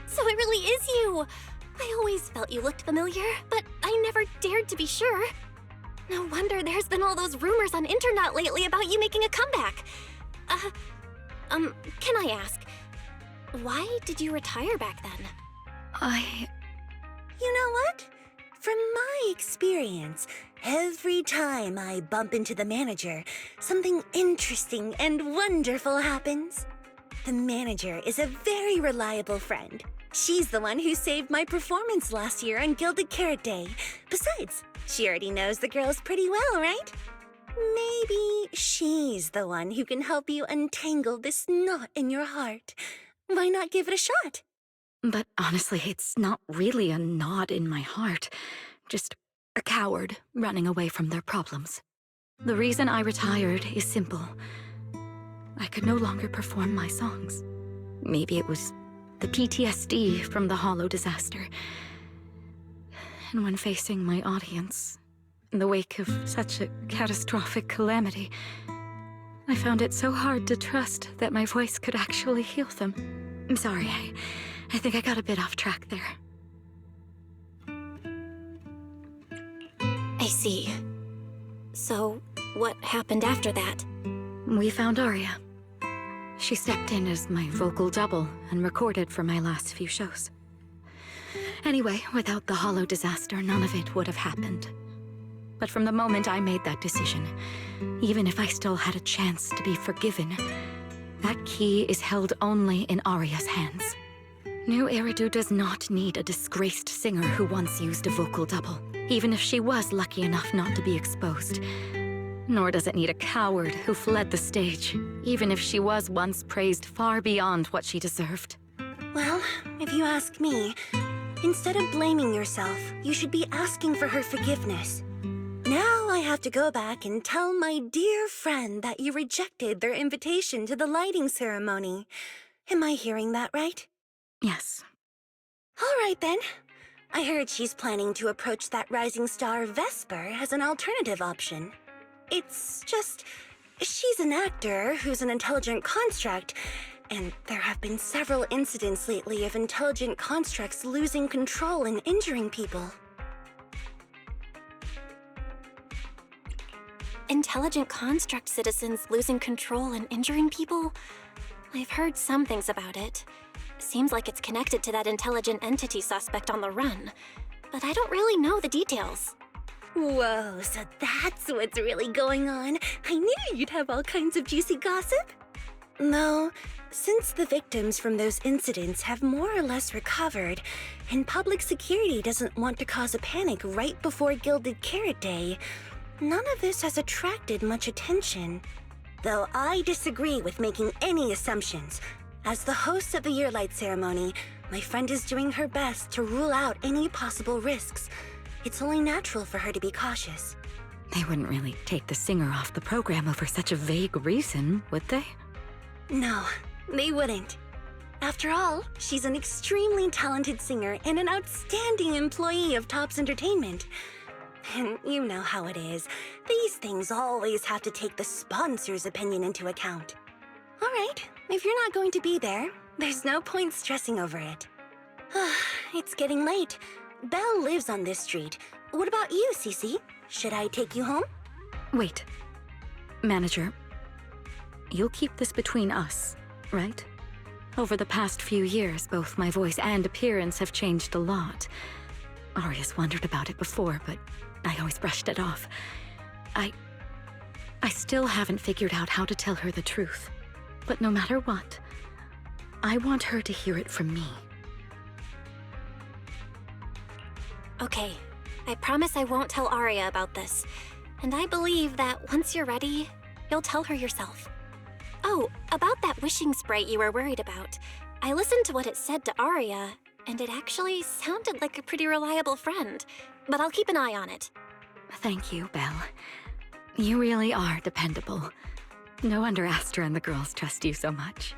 So it really is you! I always felt you looked familiar, but I never dared to be sure. No wonder there's been all those rumors on internet lately about you making a comeback. Can I ask, why did you retire back then? You know what? From my experience, every time I bump into the manager, something interesting and wonderful happens. The manager is a very reliable friend. She's the one who saved my performance last year on Gilded Carrot Day. Besides, she already knows the girls pretty well, right? Maybe she's the one who can help you untangle this knot in your heart. Why not give it a shot? But honestly, it's not really a knot in my heart. Just a coward running away from their problems. The reason I retired is simple. I could no longer perform my songs. Maybe it was the PTSD from the Hollow disaster. And when facing my audience, in the wake of such a catastrophic calamity, I found it so hard to trust that my voice could actually heal them. I'm sorry, I think I got a bit off track there. I see. So, what happened after that? We found Aria. She stepped in as my vocal double and recorded for my last few shows. Anyway, without the Hollow disaster, none of it would have happened. But from the moment I made that decision, even if I still had a chance to be forgiven, that key is held only in Aria's hands. New Eridu does not need a disgraced singer who once used a vocal double, even if she was lucky enough not to be exposed. Nor does it need a coward who fled the stage, even if she was once praised far beyond what she deserved. Well, if you ask me, instead of blaming yourself, you should be asking for her forgiveness. Now I have to go back and tell my dear friend that you rejected their invitation to the lighting ceremony. Am I hearing that right? Yes. All right then. I heard she's planning to approach that rising star Vesper as an alternative option. It's just, she's an actor who's an intelligent construct, and there have been several incidents lately of intelligent constructs losing control and injuring people. Intelligent construct citizens losing control and injuring people? I've heard some things about it. Seems like it's connected to that intelligent entity suspect on the run, but I don't really know the details. Whoa, so that's what's really going on. I knew you'd have all kinds of juicy gossip. No, since the victims from those incidents have more or less recovered, and public security doesn't want to cause a panic right before Gilded Carrot Day, none of this has attracted much attention. Though I disagree with making any assumptions. As the host of the Yearlight ceremony, my friend is doing her best to rule out any possible risks. It's only natural for her to be cautious. They wouldn't really take the singer off the program over such a vague reason, would they? No, they wouldn't. After all, she's an extremely talented singer and an outstanding employee of Topps Entertainment. And you know how it is. These things always have to take the sponsor's opinion into account. All right, if you're not going to be there, there's no point stressing over it. It's getting late. Belle lives on this street. What about you, Cece? Should I take you home? Wait. Manager, you'll keep this between us, right? Over the past few years, both my voice and appearance have changed a lot. Aria's wondered about it before, but I always brushed it off. I still haven't figured out how to tell her the truth. But no matter what, I want her to hear it from me. Okay, I promise I won't tell Aria about this. And I believe that once you're ready, you'll tell her yourself. Oh, about that wishing sprite you were worried about. I listened to what it said to Aria, and it actually sounded like a pretty reliable friend. But I'll keep an eye on it. Thank you, Belle. You really are dependable. No wonder Astra and the girls trust you so much.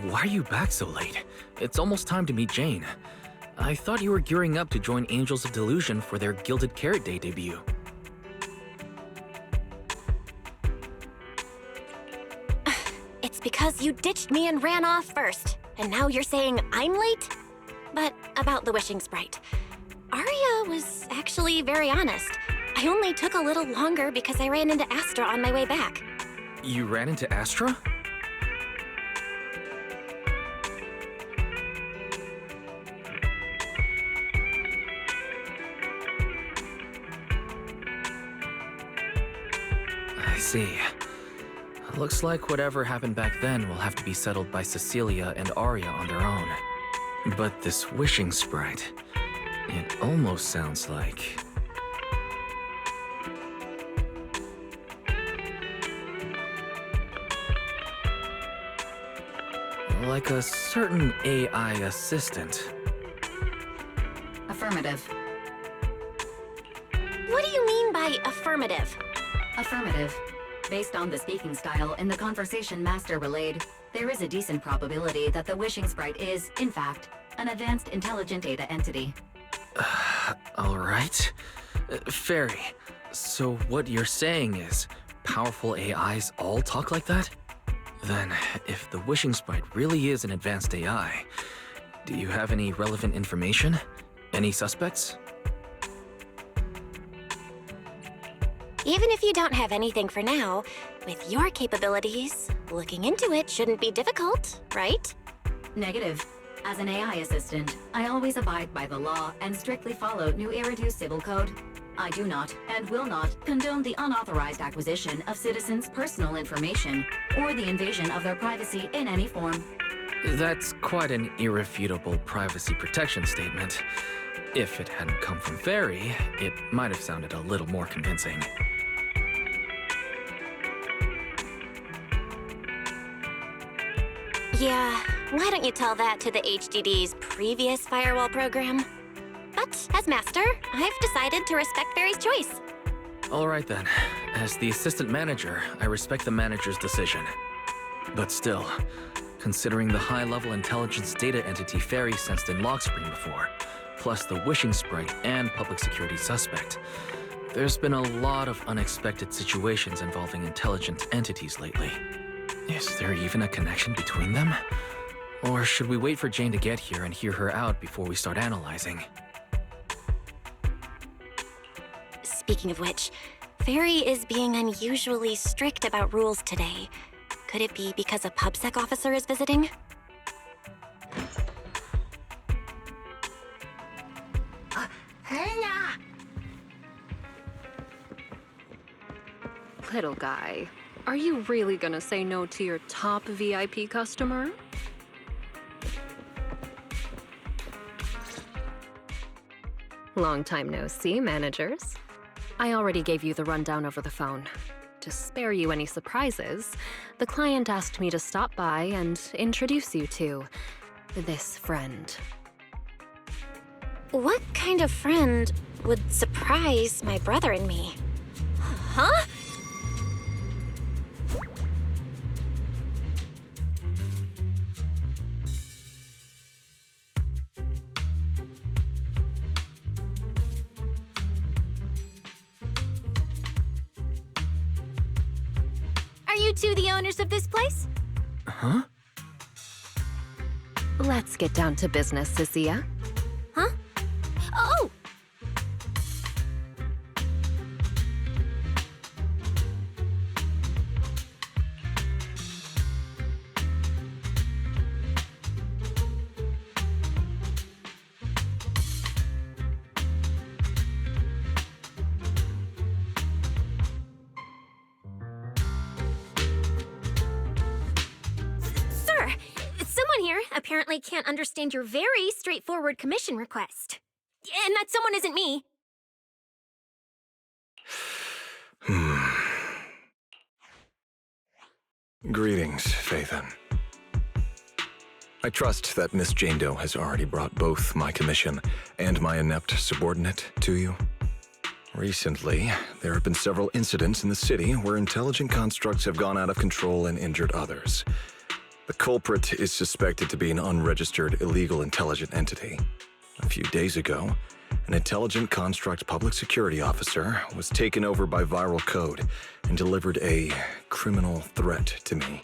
why are you back so late? It's almost time to meet Jane. I thought you were gearing up to join Angels of Delusion for their Gilded Carrot Day debut. It's because you ditched me and ran off first, and now you're saying I'm late? But about the wishing sprite. Arya was actually very honest. I only took a little longer because I ran into Astra on my way back. You ran into Astra? I see. Looks like whatever happened back then will have to be settled by Cecilia and Arya on their own. But this wishing sprite, it almost sounds like... like a certain AI assistant. Affirmative. What do you mean by affirmative? Affirmative. Based on the speaking style in the conversation Master relayed, there is a decent probability that the wishing sprite is, in fact, an advanced intelligent data entity. Alright. Fairy, so what you're saying is powerful AIs all talk like that? Then, if the wishing sprite really is an advanced AI, do you have any relevant information? Any suspects? Even if you don't have anything for now, with your capabilities, looking into it shouldn't be difficult, right? Negative. As an AI assistant, I always abide by the law and strictly follow New Eridu Civil Code. I do not, and will not, condone the unauthorized acquisition of citizens' personal information, or the invasion of their privacy in any form. That's quite an irrefutable privacy protection statement. If it hadn't come from Fairy, it might have sounded a little more convincing. Yeah, why don't you tell that to the HDD's previous firewall program? But as master, I've decided to respect Fairy's choice. Alright then. As the assistant manager, I respect the manager's decision. But still, considering the high-level intelligence data entity Fairy sensed in Lockspring before, plus the wishing sprite and public security suspect, there's been a lot of unexpected situations involving intelligent entities lately. Is there even a connection between them? Or should we wait for Jane to get here and hear her out before we start analyzing? Speaking of which, Fairy is being unusually strict about rules today. Could it be because a PubSec officer is visiting? Little guy, are you really gonna say no to your top VIP customer? Long time no see, managers. I already gave you the rundown over the phone. To spare you any surprises, the client asked me to stop by and introduce you to this friend. What kind of friend would surprise my brother and me? Huh? Are you two the owners of this place? Huh? Let's get down to business, Cecilia. Huh? Oh! Sir, someone here apparently can't understand your very straightforward commission request. And that someone isn't me. Greetings, Phaethon. I trust that Miss Jane Doe has already brought both my commission and my inept subordinate to you. Recently, there have been several incidents in the city where intelligent constructs have gone out of control and injured others. The culprit is suspected to be an unregistered illegal intelligent entity. A few days ago, an intelligent construct public security officer was taken over by viral code and delivered a criminal threat to me,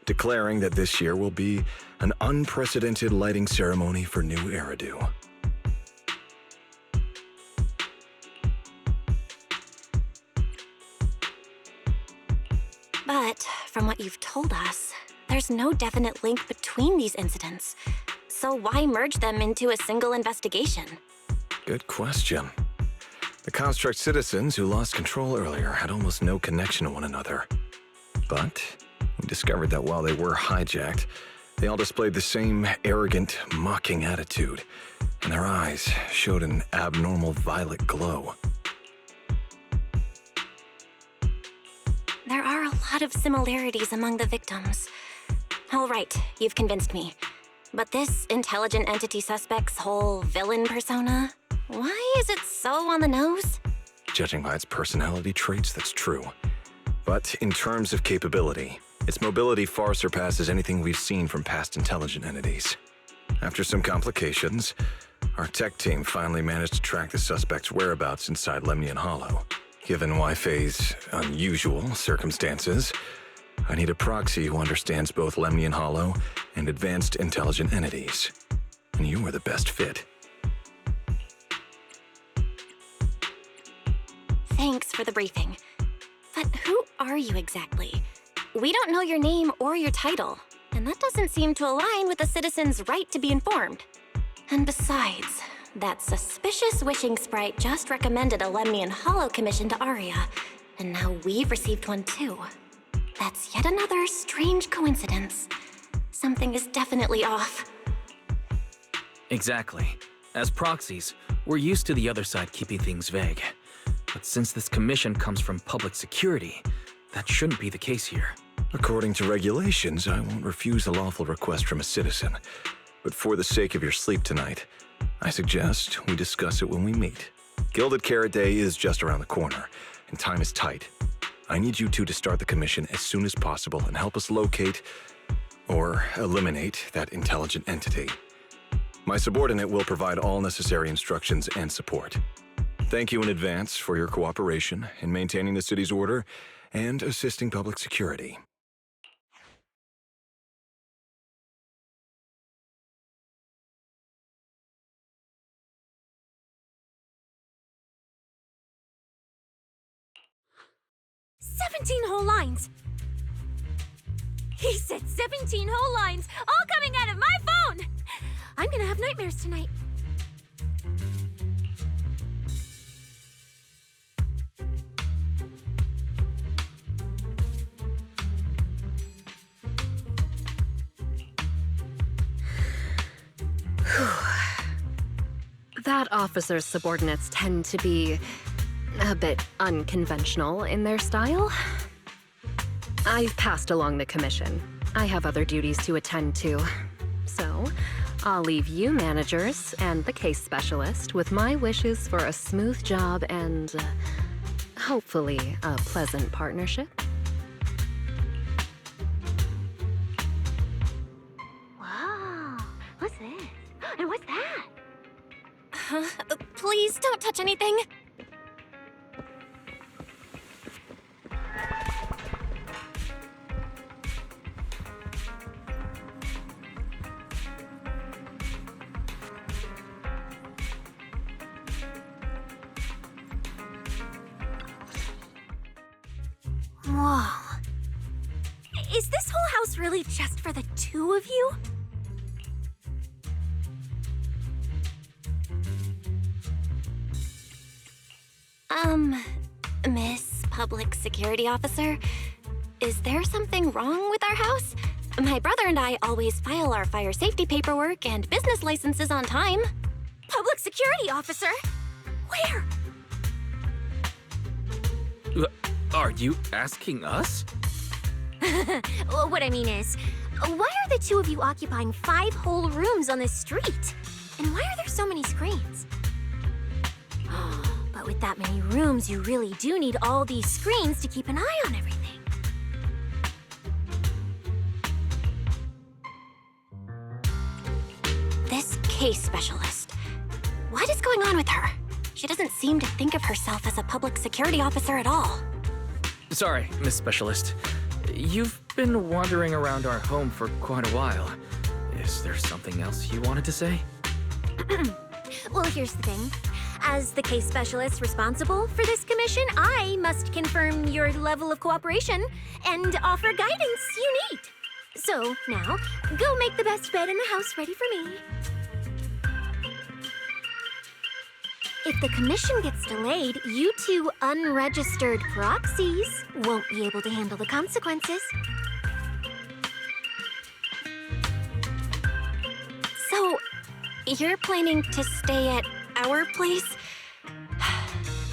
declaring that this year will be an unprecedented lighting ceremony for new Eridu. But from what you've told us, there's no definite link between these incidents. So why merge them into a single investigation? Good question. The construct citizens who lost control earlier had almost no connection to one another. But we discovered that while they were hijacked, they all displayed the same arrogant, mocking attitude, and their eyes showed an abnormal violet glow. There are a lot of similarities among the victims. All right, you've convinced me. But this intelligent entity suspect's whole villain persona, why is it so on the nose? Judging by its personality traits, that's true. But in terms of capability, its mobility far surpasses anything we've seen from past intelligent entities. After some complications, our tech team finally managed to track the suspect's whereabouts inside Lemnian Hollow. Given Weifei's unusual circumstances, I need a proxy who understands both Lemnian Hollow and advanced intelligent entities. And you are the best fit. Thanks for the briefing. But who are you exactly? We don't know your name or your title, and that doesn't seem to align with the citizens' right to be informed. And besides, that suspicious wishing sprite just recommended a Lemnian Hollow commission to Arya, and now we've received one too. That's yet another strange coincidence. Something is definitely off. Exactly. As proxies, we're used to the other side keeping things vague. But since this commission comes from public security, that shouldn't be the case here. According to regulations, I won't refuse a lawful request from a citizen. But for the sake of your sleep tonight, I suggest we discuss it when we meet. Gilded Carrot Day is just around the corner, and time is tight. I need you two to start the commission as soon as possible and help us locate or eliminate that intelligent entity. My subordinate will provide all necessary instructions and support. Thank you in advance for your cooperation in maintaining the city's order and assisting public security. Whole lines. He said 17 whole lines, all coming out of my phone! I'm gonna have nightmares tonight. That officer's subordinates tend to be a bit unconventional in their style. I've passed along the commission. I have other duties to attend to. So, I'll leave you managers and the case specialist with my wishes for a smooth job and, hopefully, a pleasant partnership. Whoa, what's this? And what's that? Please don't touch anything. Whoa. Is this whole house really just for the two of you? Miss Public Security Officer, is there something wrong with our house? My brother and I always file our fire safety paperwork and business licenses on time. Public Security Officer? Where? Are you asking us? Well, what I mean is, why are the two of you occupying 5 whole rooms on this street? And why are there so many screens? But with that many rooms, you really do need all these screens to keep an eye on everything. case specialist. What is going on with her? She doesn't seem to think of herself as a public security officer at all. Sorry, Miss Specialist. You've been wandering around our home for quite a while. Is there something else you wanted to say? Well, here's the thing. As the case specialist responsible for this commission, I must confirm your level of cooperation and offer guidance you need. So, now, go make the best bed in the house ready for me. If the commission gets delayed, you two unregistered proxies won't be able to handle the consequences. So, you're planning to stay at our place?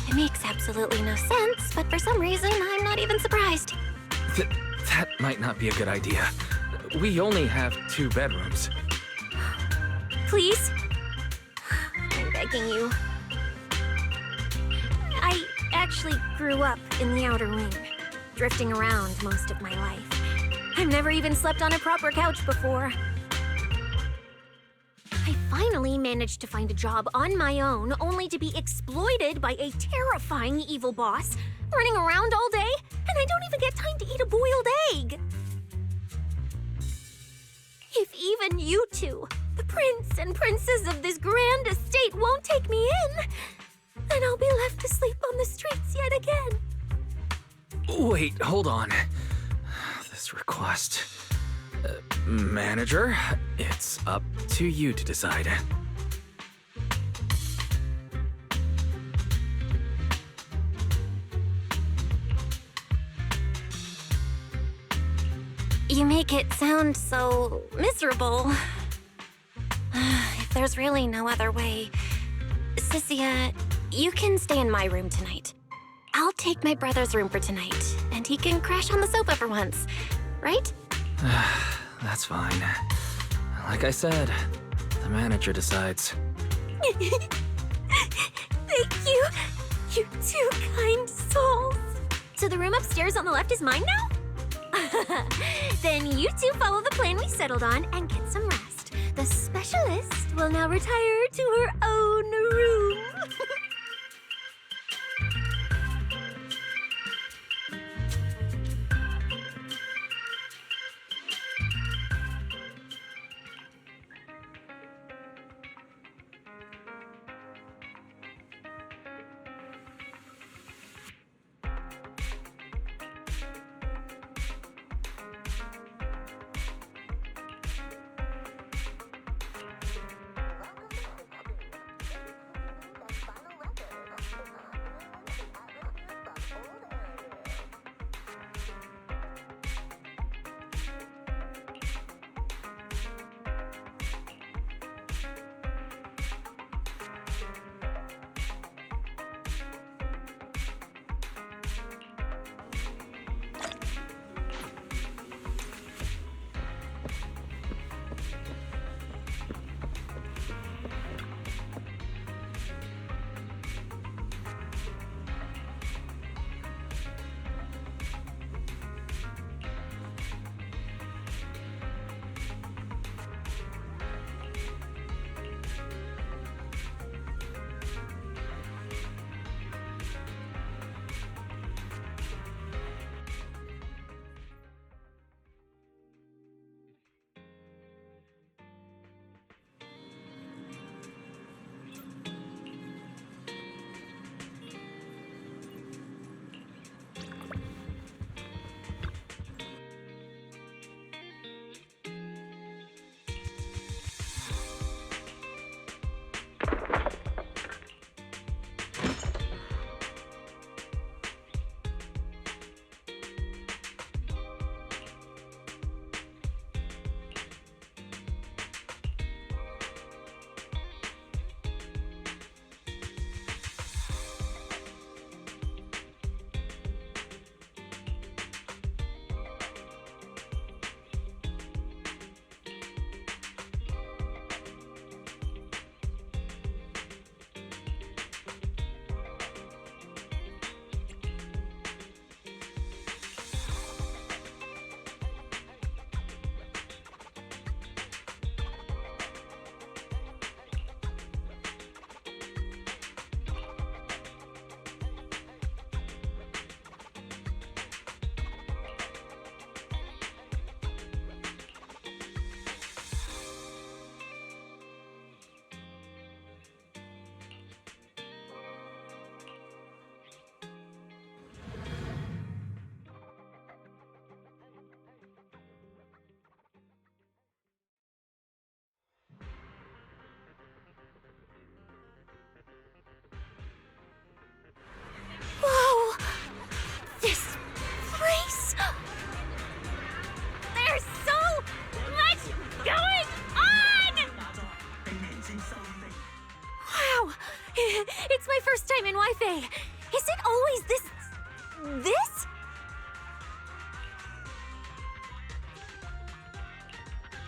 It makes absolutely no sense, but for some reason, I'm not even surprised. That might not be a good idea. We only have 2 bedrooms. Please? I'm begging you. I actually grew up in the outer ring, drifting around most of my life. I've never even slept on a proper couch before. I finally managed to find a job on my own, only to be exploited by a terrifying evil boss, running around all day, and I don't even get time to eat a boiled egg. If even you two, the prince and princess of this grand estate, won't take me in, then I'll be left to sleep on the streets yet again. Wait, hold on. This request... Manager, it's up to you to decide. You make it sound so miserable. If there's really no other way, Cynthia, you can stay in my room tonight. I'll take my brother's room for tonight, and he can crash on the sofa for once, right? That's fine. Like I said, the manager decides. Thank you. You two kind souls. So the room upstairs on the left is mine now? Then you two follow the plan we settled on and get some rest. The specialist will now retire to her own room.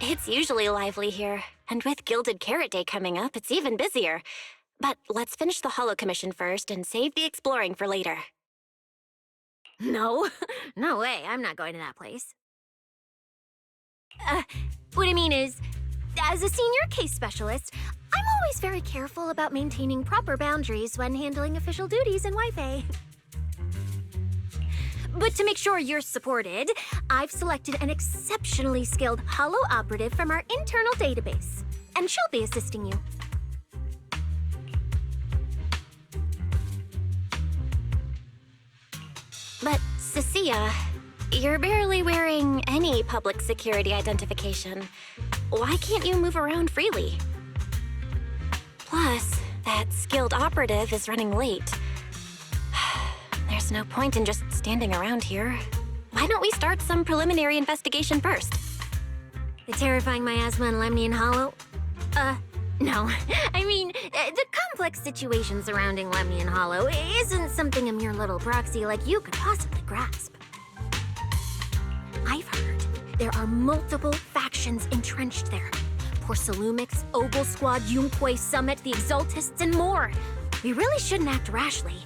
It's usually lively here, and with Gilded Carrot Day coming up, it's even busier. But let's finish the Holo Commission first and save the exploring for later. No, no way. I'm not going to that place. What I mean is, as a senior case specialist, I'm always very careful about maintaining proper boundaries when handling official duties in Wi-Fi. But to make sure you're supported, I've selected an exceptionally skilled Holo operative from our internal database, and she'll be assisting you. But, Cecilia, you're barely wearing any public security identification. Why can't you move around freely? Plus, that skilled operative is running late. There's no point in just standing around here. Why don't we start some preliminary investigation first? The terrifying miasma and Lemnian Hollow? No. I mean, the complex situation surrounding Lemnian Hollow isn't something a mere little proxy like you could possibly grasp. I've heard there are multiple factions entrenched there. Porcelumix, Oval Squad, Yunquay Summit, the Exaltists, and more. We really shouldn't act rashly.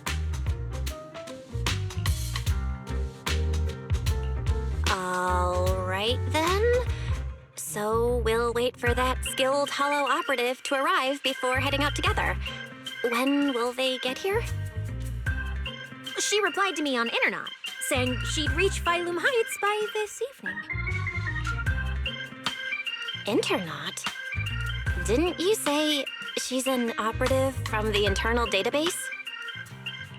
All right, then. So we'll wait for that skilled Holo operative to arrive before heading out together. When will they get here? She replied to me on Internet, saying she'd reach Phylum Heights by this evening. Internet? Didn't you say she's an operative from the internal database?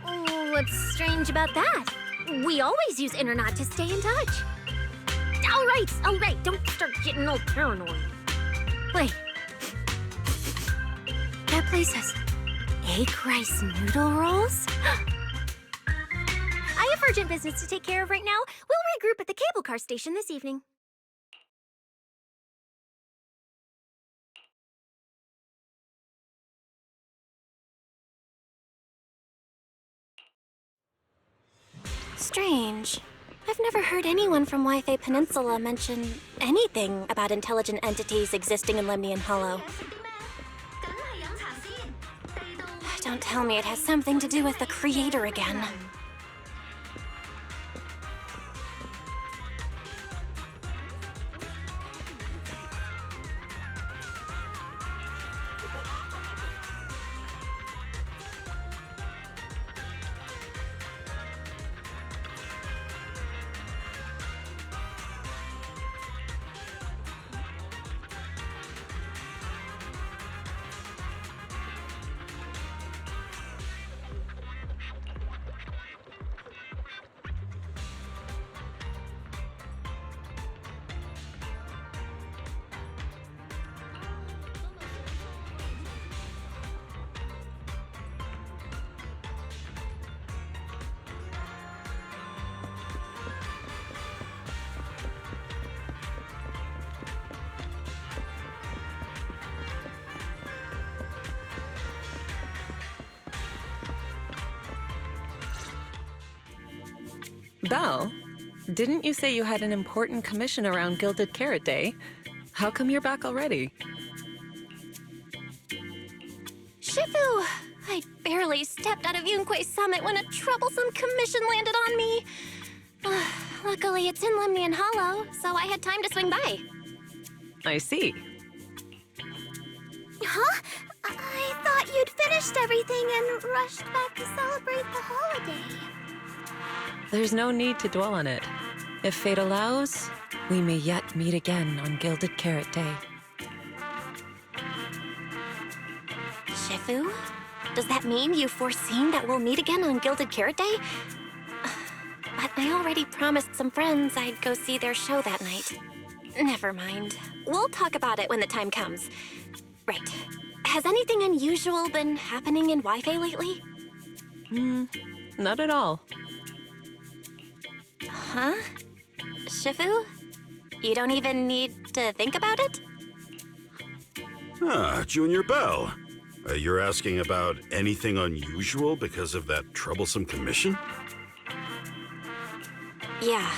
Oh, what's strange about that? We always use Internet to stay in touch. All right, don't start getting all paranoid. Wait. That place has egg rice noodle rolls? I have urgent business to take care of right now. We'll regroup at the cable car station this evening. Strange. I've never heard anyone from Wi-Fi Peninsula mention anything about intelligent entities existing in Lemnian Hollow. Don't tell me it has something to do with the Creator again. Belle, didn't you say you had an important commission around Gilded Carrot Day? How come you're back already? Shifu! I barely stepped out of Yunquay Summit when a troublesome commission landed on me. Luckily, it's in Lemnian Hollow, so I had time to swing by. I see. Huh? I thought you'd finished everything and rushed back to celebrate the holiday. There's no need to dwell on it. If fate allows, we may yet meet again on Gilded Carrot Day. Shifu? Does that mean you've foreseen that we'll meet again on Gilded Carrot Day? But I already promised some friends I'd go see their show that night. Never mind. We'll talk about it when the time comes. Right. Has anything unusual been happening in Wi-Fi lately? Not at all. Huh? Shifu? You don't even need to think about it? Ah, Junior Belle. You're asking about anything unusual because of that troublesome commission? Yeah.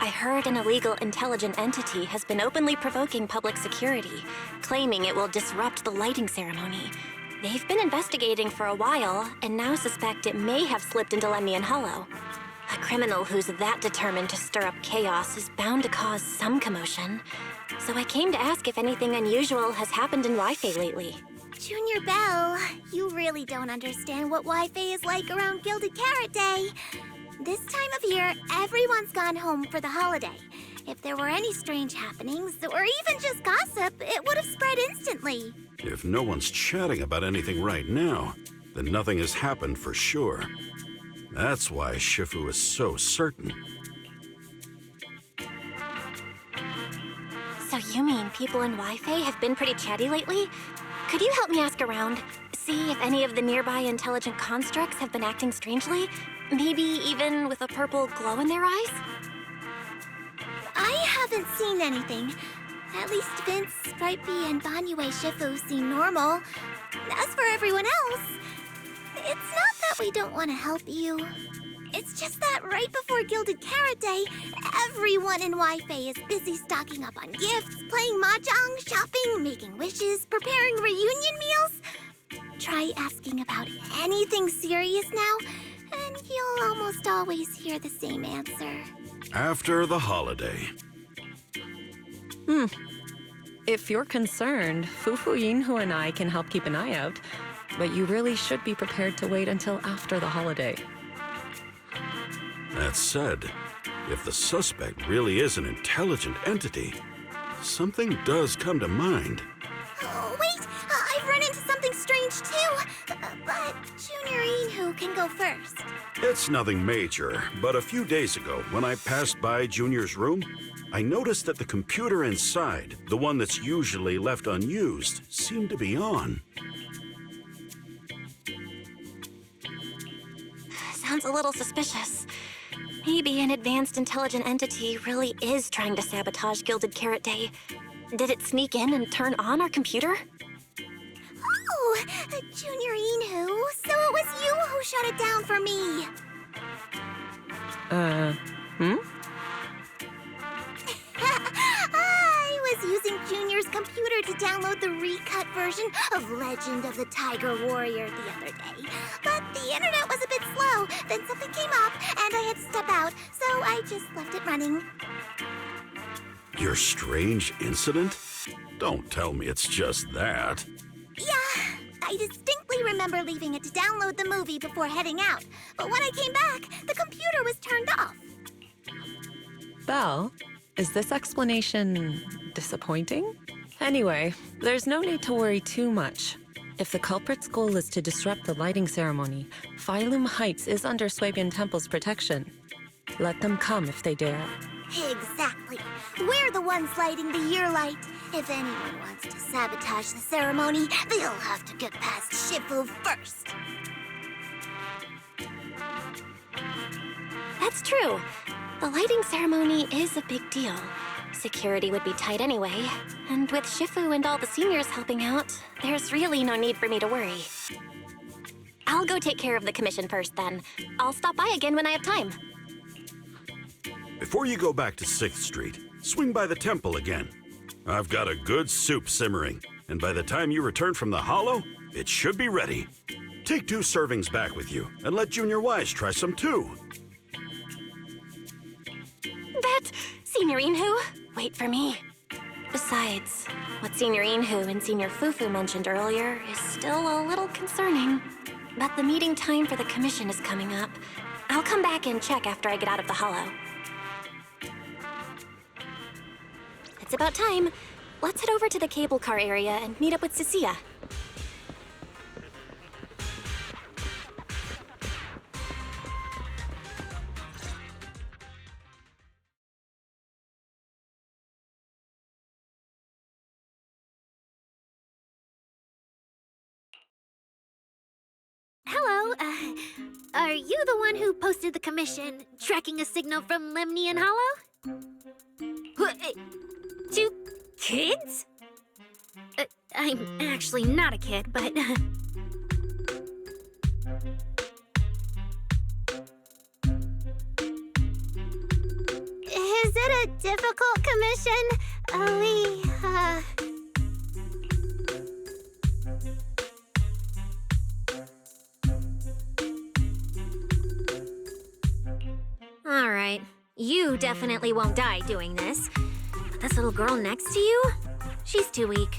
I heard an illegal intelligent entity has been openly provoking public security, claiming it will disrupt the lighting ceremony. They've been investigating for a while, and now suspect it may have slipped into Lemnian Hollow. A criminal who's that determined to stir up chaos is bound to cause some commotion. So I came to ask if anything unusual has happened in Wi-Fi lately. Junior Belle, you really don't understand what Wi-Fi is like around Gilded Carrot Day. This time of year, everyone's gone home for the holiday. If there were any strange happenings, or even just gossip, it would have spread instantly. If no one's chatting about anything right now, then nothing has happened for sure. That's why Shifu is so certain. So you mean people in Wi-Fi have been pretty chatty lately? Could you help me ask around? See if any of the nearby intelligent constructs have been acting strangely? Maybe even with a purple glow in their eyes? I haven't seen anything. At least Vince, Stripey, and Banyue Shifu seem normal. As for everyone else, it's not that we don't want to help you. It's just that right before Gilded Carrot Day, everyone in Wi-Fi is busy stocking up on gifts, playing mahjong, shopping, making wishes, preparing reunion meals. Try asking about anything serious now, and you'll almost always hear the same answer. After the holiday. If you're concerned, Fufu Yinhu and I can help keep an eye out, but you really should be prepared to wait until after the holiday. That said, if the suspect really is an intelligent entity, something does come to mind. Oh, wait! I've run into something strange too! But Junior Yinhu can go first. It's nothing major, but a few days ago, when I passed by Junior's room, I noticed that the computer inside, the one that's usually left unused, seemed to be on. Sounds a little suspicious. Maybe an advanced intelligent entity really is trying to sabotage Gilded Carrot Day. Did it sneak in and turn on our computer? Oh, Junior Yinhu, so it was you who shut it down for me. I was using Junior's computer to download the recut version of Legend of the Tiger Warrior the other day. But the internet was a bit slow, then something came up, and I had to step out, so I just left it running. Your strange incident? Don't tell me it's just that. Yeah, I distinctly remember leaving it to download the movie before heading out. But when I came back, the computer was turned off. Belle, is this explanation disappointing? Anyway, there's no need to worry too much. If the culprit's goal is to disrupt the lighting ceremony, Phylum Heights is under Swabian Temple's protection. Let them come if they dare. Exactly. We're the ones lighting the year light. If anyone wants to sabotage the ceremony, they'll have to get past Shifu first. That's true. The lighting ceremony is a big deal. Security would be tight anyway, and with Shifu and all the seniors helping out, there's really no need for me to worry. I'll go take care of the commission first then. I'll stop by again when I have time. Before you go back to 6th Street, swing by the temple again. I've got a good soup simmering, and by the time you return from the Hollow, it should be ready. Take 2 servings back with you, and let Junior Wise try some too. That Senior Yinhu, wait for me. Besides, what Senior Yinhu and Senior Fufu mentioned earlier is still a little concerning. But the meeting time for the commission is coming up. I'll come back and check after I get out of the Hollow. It's about time. Let's head over to the cable car area and meet up with Cecilia. Hello, are you the one who posted the commission, tracking a signal from Lemnian Hollow? Two kids? I'm actually not a kid, but... Is it a difficult commission? Alright, you definitely won't die doing this. But this little girl next to you? She's too weak.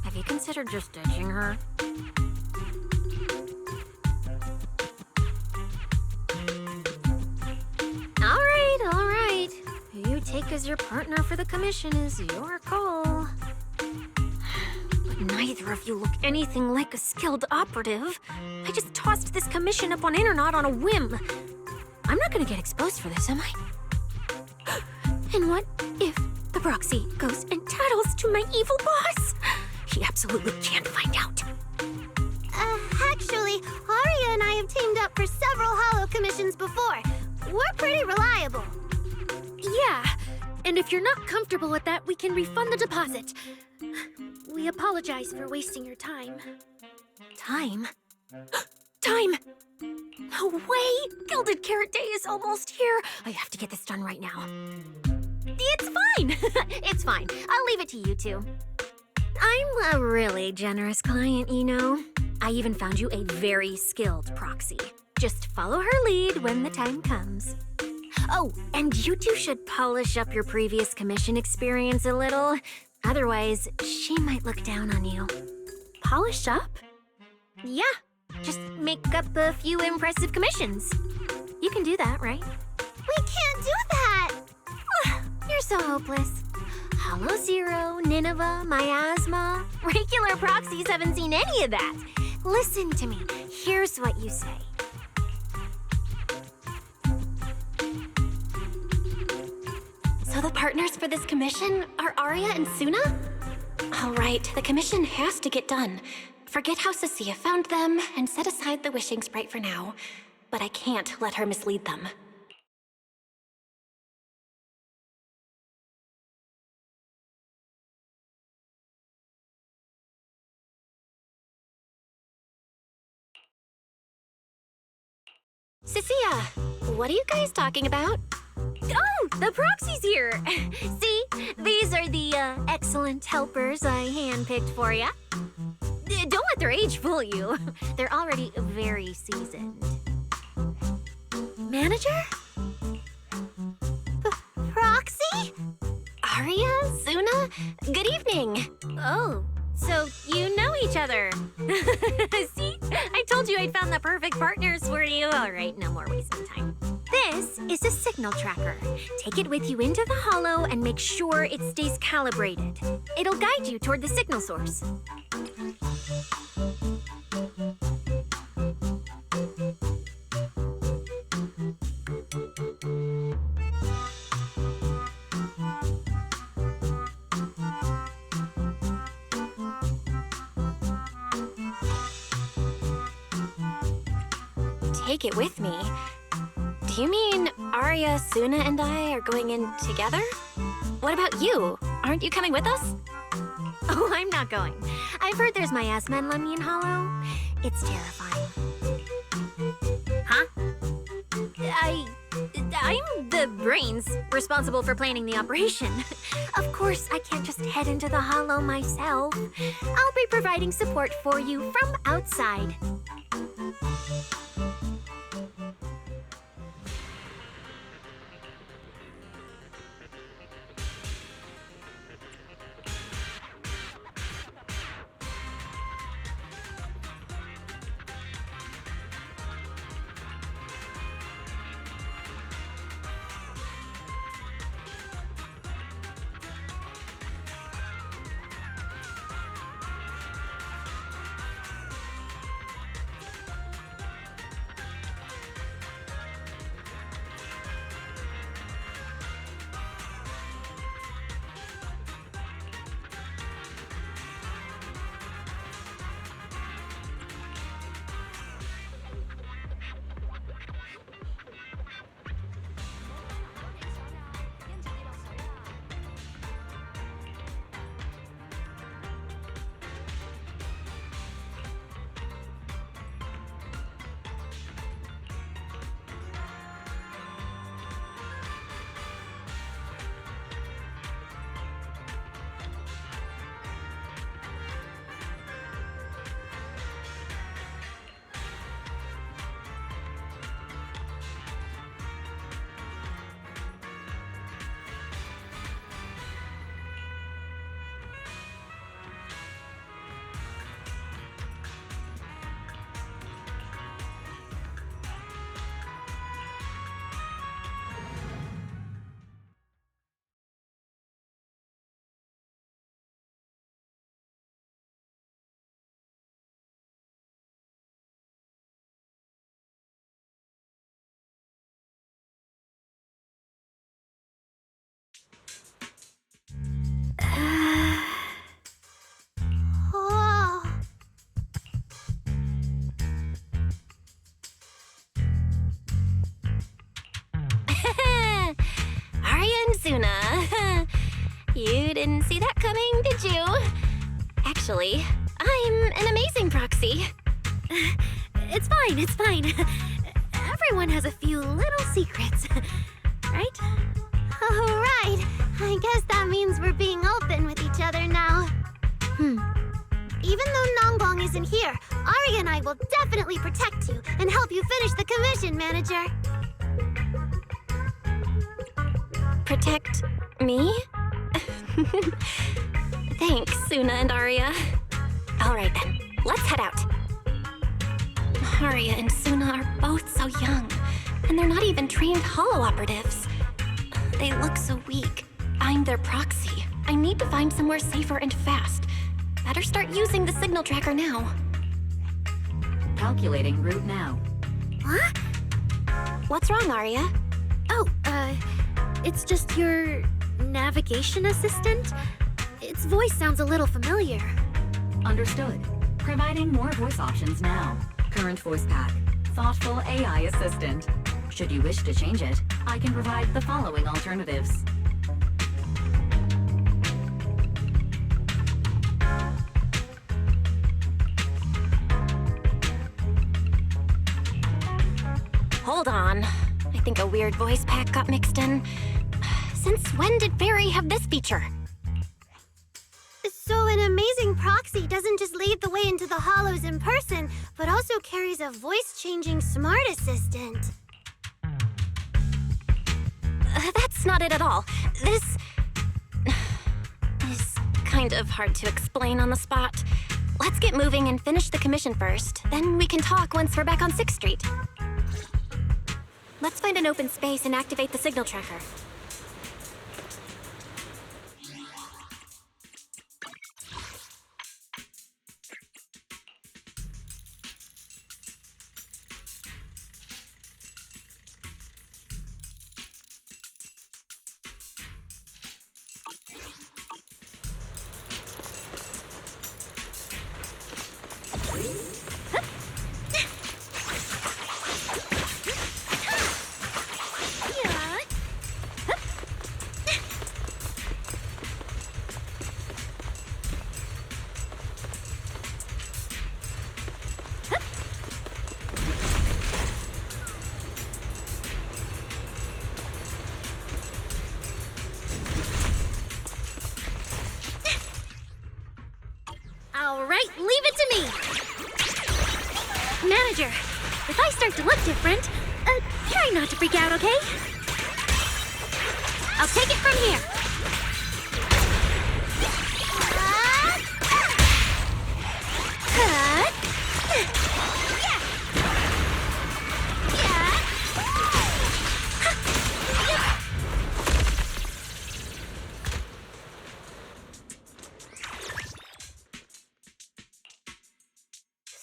Have you considered just ditching her? Alright. Who you take as your partner for the commission is your call. But neither of you look anything like a skilled operative. I just tossed this commission up on Internet on a whim. I'm not gonna get exposed for this, am I? And what if the proxy goes and tattles to my evil boss? He absolutely can't find out. Actually, Aria and I have teamed up for several holo commissions before. We're pretty reliable. Yeah, and if you're not comfortable with that, we can refund the deposit. We apologize for wasting your time. Time? Time! No way! Gilded Carrot Day is almost here. I have to get this done right now. It's fine! It's fine. I'll leave it to you two. I'm a really generous client, you know. I even found you a very skilled proxy. Just follow her lead when the time comes. Oh, and you two should polish up your previous commission experience a little. Otherwise, she might look down on you. Polish up? Yeah, just make up a few impressive commissions. You can do that, right? We can't do that! You're so hopeless. Hollow Zero, Nineveh, Miasma. Regular proxies haven't seen any of that. Listen to me. Here's what you say. So the partners for this commission are Aria and Suna? All right, the commission has to get done. Forget how Cecilia found them and set aside the wishing sprite for now. But I can't let her mislead them. Cecilia, what are you guys talking about? Oh, the proxy's here! See, these are the excellent helpers I handpicked for ya. Don't let their age fool you. They're already very seasoned. Manager? Proxy? Aria? Suna? Good evening. Oh, so you know each other. See? I told you I'd found the perfect partners for you. All right, no more wasting time. This is a signal tracker. Take it with you into the hollow and make sure it stays calibrated. It'll guide you toward the signal source. Take it with me? Do you mean Aria, Suna, and I are going in together? What about you? Aren't you coming with us? Oh, I'm not going. I've heard there's miasma in Lemnian Hollow. It's terrifying. Huh? I'm the brains responsible for planning the operation. Of course, I can't just head into the Hollow myself. I'll be providing support for you from outside. Suna. You didn't see that coming, did you? Actually, I'm an amazing proxy. It's fine, it's fine. Everyone has a few little secrets, right? Oh, right. I guess that means we're being open with each other now. Even though Nongbong isn't here, Ari and I will definitely protect you and help you finish the commission, Manager. Protect me? Thanks, Suna and Arya. All right then, let's head out. Arya and Suna are both so young, and they're not even trained holo operatives. They look so weak. I'm their proxy. I need to find somewhere safer and fast. Better start using the signal tracker now. Calculating route now. What? What's wrong, Arya? Oh, it's just your navigation assistant? Its voice sounds a little familiar. Understood. Providing more voice options now. Current voice pack. Thoughtful AI assistant. Should you wish to change it, I can provide the following alternatives. Hold on. I think a weird voice pack got mixed in. Since when did Fairy have this feature? So an amazing proxy doesn't just lead the way into the hollows in person, but also carries a voice-changing smart assistant. That's not it at all. This is kind of hard to explain on the spot. Let's get moving and finish the commission first. Then we can talk once we're back on 6th Street. Let's find an open space and activate the signal tracker. All right, leave it to me. Manager, if I start to look different, try not to freak out, okay? I'll take it from here.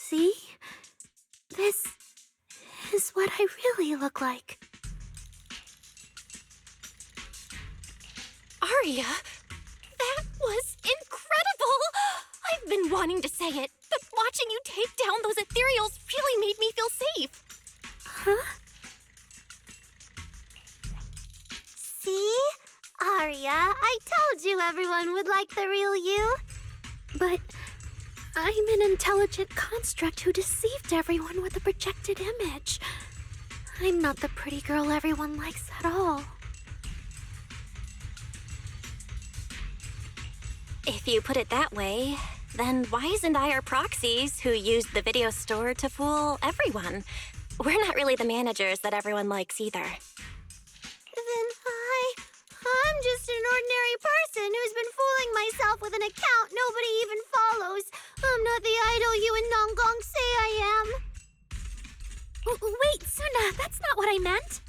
See? This is what I really look like. Arya, that was incredible! I've been wanting to say it, but watching you take down those ethereals really made me feel safe. Huh? See? Arya, I told you everyone would like the real you. But I'm an intelligent construct who deceived everyone with a projected image. I'm not the pretty girl everyone likes at all. If you put it that way, then why isn't I our proxies who used the video store to fool everyone? We're not really the managers that everyone likes either. Then I'm just an ordinary person who's been fooling myself with an account nobody even follows. I'm not the idol you and Nonggong say I am. Wait, Suna, that's not what I meant.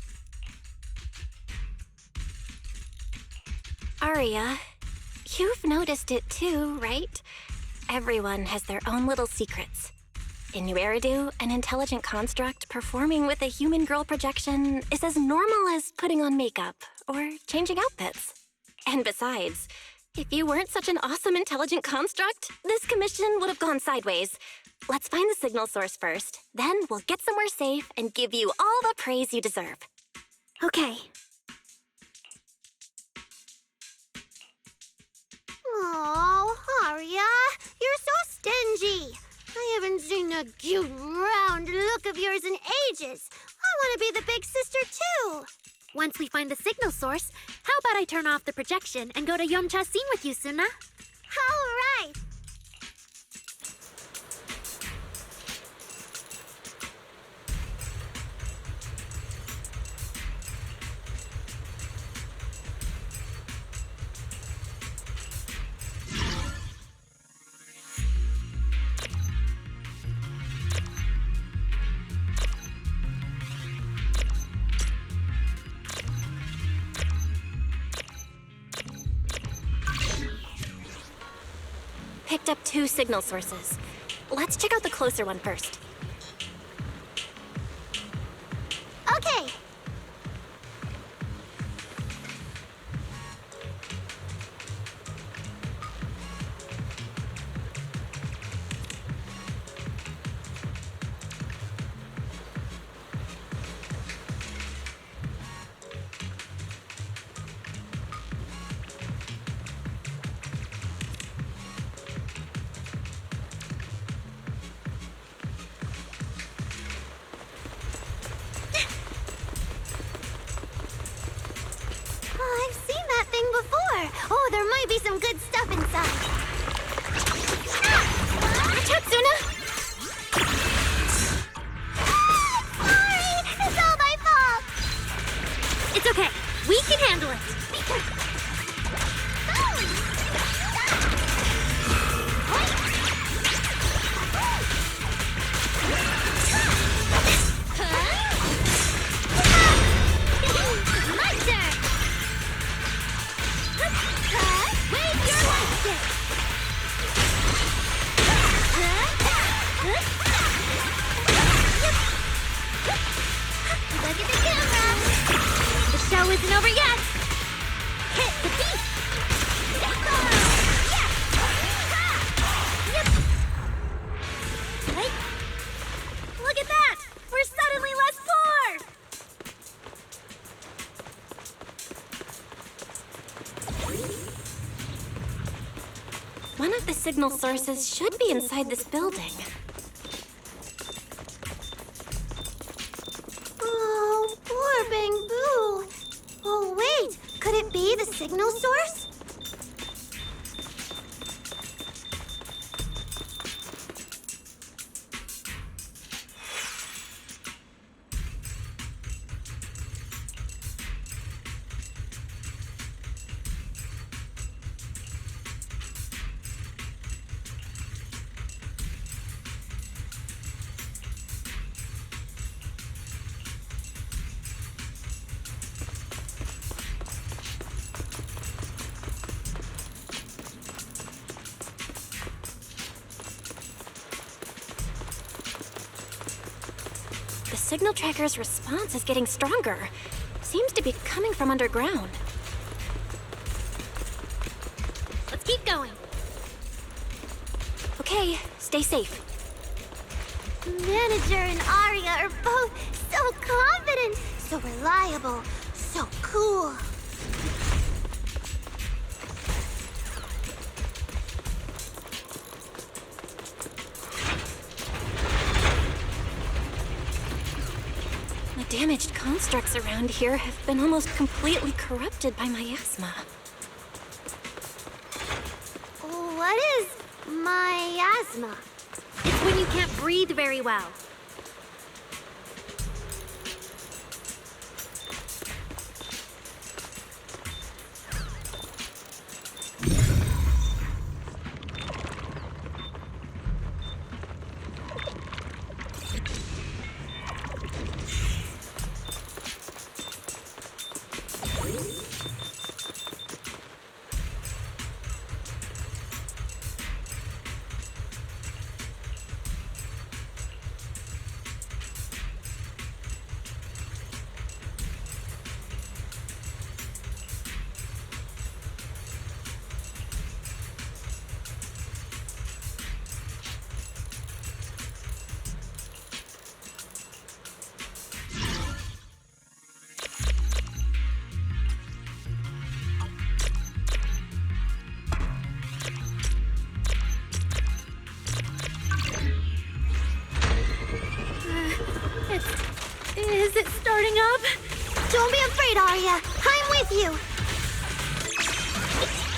Arya, you've noticed it too, right? Everyone has their own little secrets. In New Eridu, an intelligent construct performing with a human girl projection is as normal as putting on makeup or changing outfits. And besides, if you weren't such an awesome intelligent construct, this commission would have gone sideways. Let's find the signal source first, then we'll get somewhere safe and give you all the praise you deserve. Okay. a cute, round look of yours in ages. I want to be the big sister, too. Once we find the signal source, how about I turn off the projection and go to Yomcha's scene with you, Suna? All right. Picked up 2 signal sources. Let's check out the closer one first. Okay. I've seen that thing before. Oh, there might be some good stuff inside. Watch out, Suna! Sorry, it's all my fault. It's okay. We can handle it. Look at the camera. The show isn't over yet. Hit the beat. Look at that! We're suddenly less poor! One of the signal sources should be inside this building. Oh, poor Bangbu. Oh, wait. Could it be the signal source? The signal tracker's response is getting stronger. Seems to be coming from underground. Let's keep going. Okay, stay safe. Manager and Arya are both so confident, so reliable, so cool. The damaged constructs around here have been almost completely corrupted by miasma. What is miasma? It's when you can't breathe very well. I'm with you!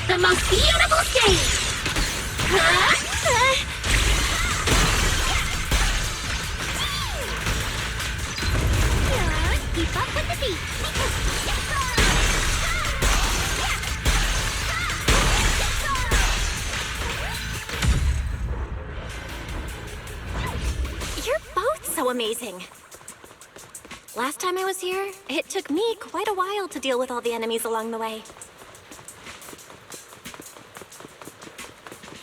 The most beautiful stage! Keep up with the beat! You're both so amazing. Last time I was here, it took me quite a while to deal with all the enemies along the way.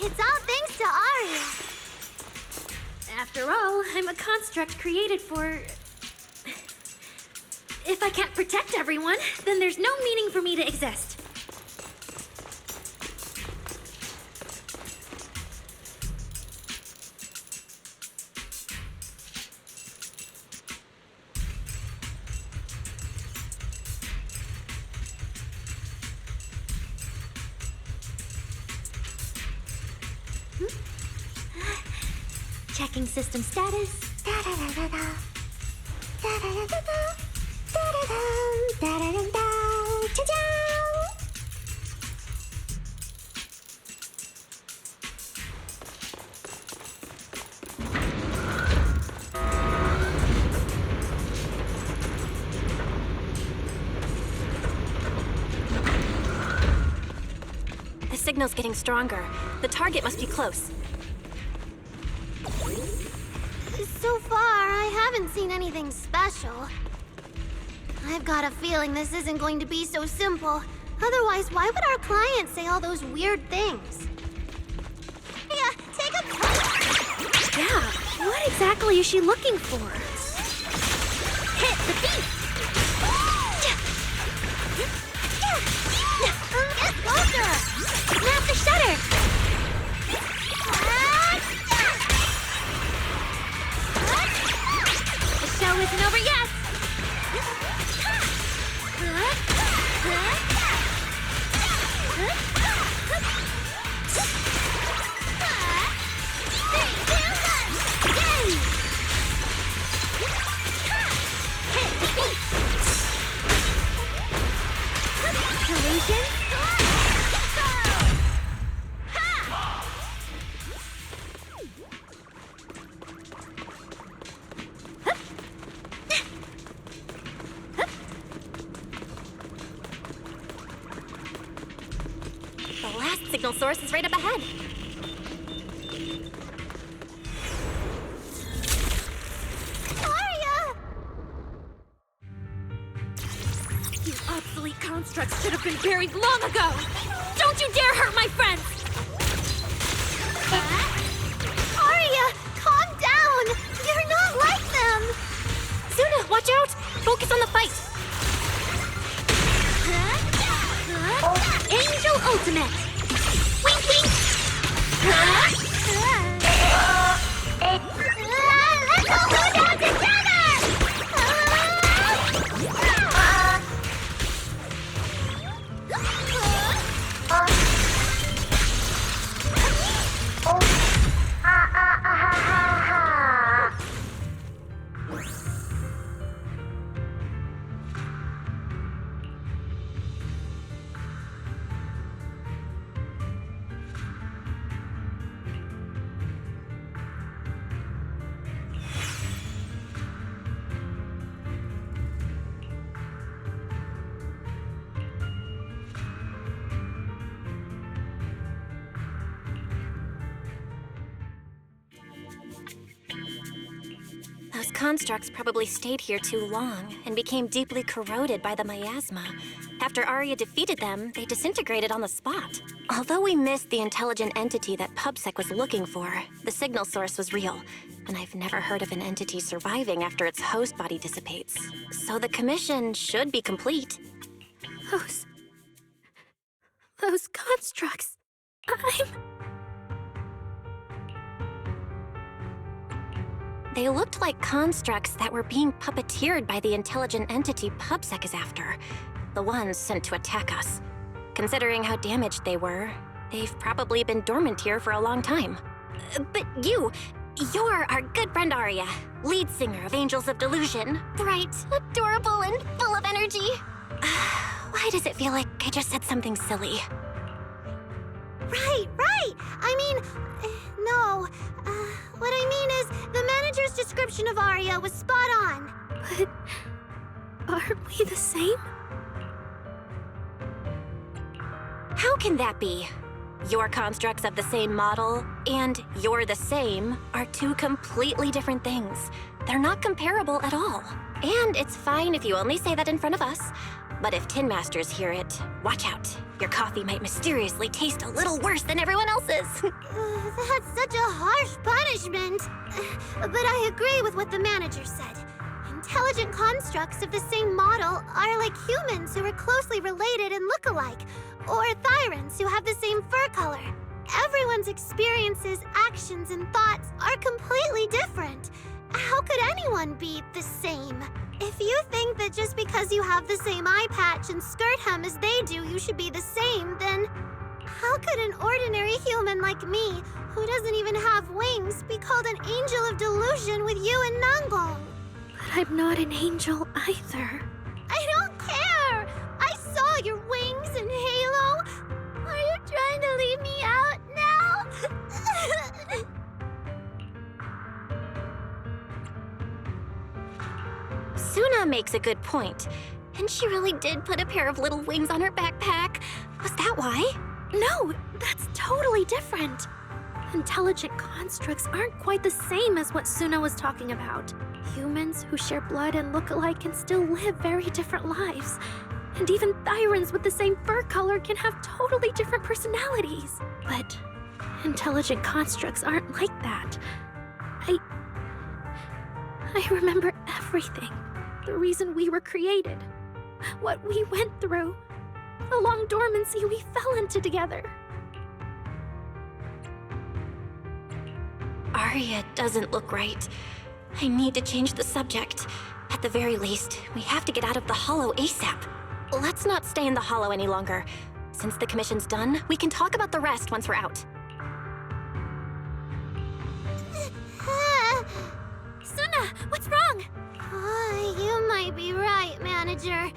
It's all thanks to Aria. After all, I'm a construct created for... If I can't protect everyone, then there's no meaning for me to exist. Checking system status. Da-da-da-da-da. Da-da-da-da-da. Da-da-dum. Da-da-dum-dum. Ta-da! The signal's getting stronger. The target must be close. So far, I haven't seen anything special. I've got a feeling this isn't going to be so simple. Otherwise, why would our client say all those weird things? Yeah, take a... Yeah, what exactly is she looking for? Hit the beat! Get closer! Snap the shutter! The show isn't over yet! Collusion? The last signal source is right up ahead. Aria! You obsolete constructs should have been buried long ago! Don't you dare hurt my friends! Aria, calm down! You're not like them! Zuna, watch out! Focus on the fight! Angel Ultimate! Wink, wink! Let's all go down together! Those constructs probably stayed here too long and became deeply corroded by the miasma. After Arya defeated them, they disintegrated on the spot. Although we missed the intelligent entity that PubSec was looking for, the signal source was real, and I've never heard of an entity surviving after its host body dissipates. So the commission should be complete. Those constructs. They looked like constructs that were being puppeteered by the intelligent entity PubSec is after. The ones sent to attack us. Considering how damaged they were, they've probably been dormant here for a long time. But you're our good friend Arya, lead singer of Angels of Delusion. Bright, adorable, and full of energy. Why does it feel like I just said something silly? Right. I mean, no. What I mean is, the manager's description of Arya was spot on. But aren't we the same? How can that be? Your constructs of the same model and you're the same are two completely different things. They're not comparable at all. And it's fine if you only say that in front of us. But if Tin Masters hear it, watch out. Your coffee might mysteriously taste a little worse than everyone else's. That's such a harsh punishment. But I agree with what the manager said. Intelligent constructs of the same model are like humans who are closely related and look alike, or Thyrans who have the same fur color. Everyone's experiences, actions, and thoughts are completely different. How could anyone be the same? If you think that just because you have the same eye patch and skirt hem as they do, you should be the same, then how could an ordinary human like me, who doesn't even have wings, be called an angel of delusion with you and Nangong? But I'm not an angel either. I don't care! I saw your wings and halo! Are you trying to leave me out now? Suna makes a good point. And she really did put a pair of little wings on her backpack. Was that why? No, that's totally different. Intelligent constructs aren't quite the same as what Suna was talking about. Humans who share blood and look alike can still live very different lives. And even Thyrans with the same fur color can have totally different personalities. But intelligent constructs aren't like that. I remember everything. The reason we were created. What we went through. The long dormancy we fell into together. Arya doesn't look right. I need to change the subject. At the very least, we have to get out of the Hollow ASAP. Let's not stay in the Hollow any longer. Since the commission's done, we can talk about the rest once we're out. Suna, what's wrong? You might be right, Manager.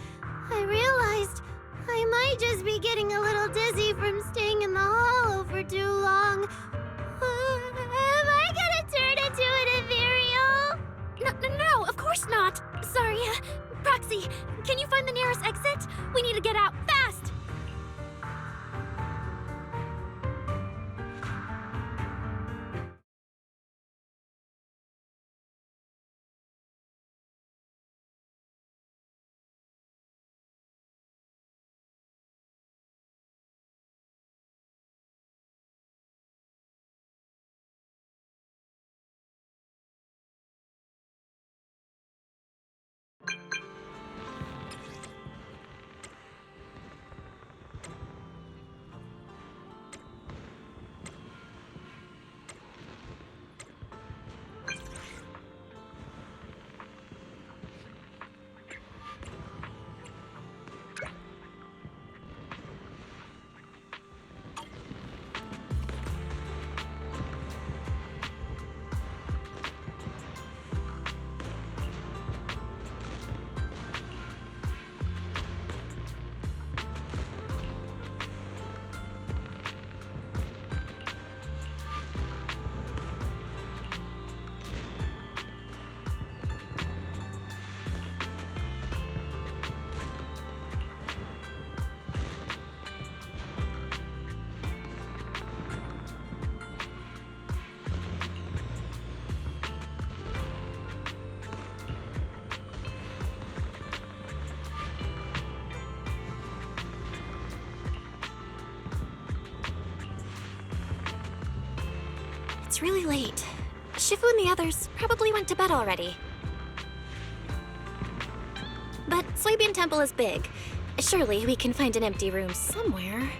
I realized I might just be getting a little dizzy from staying in the Hollow for too long. Am I gonna turn into an ethereal? No, of course not. Sorry, Proxy, can you find the nearest exit? We need to get out fast! It's really late. Shifu and the others probably went to bed already. But Soybean Temple is big. Surely we can find an empty room somewhere.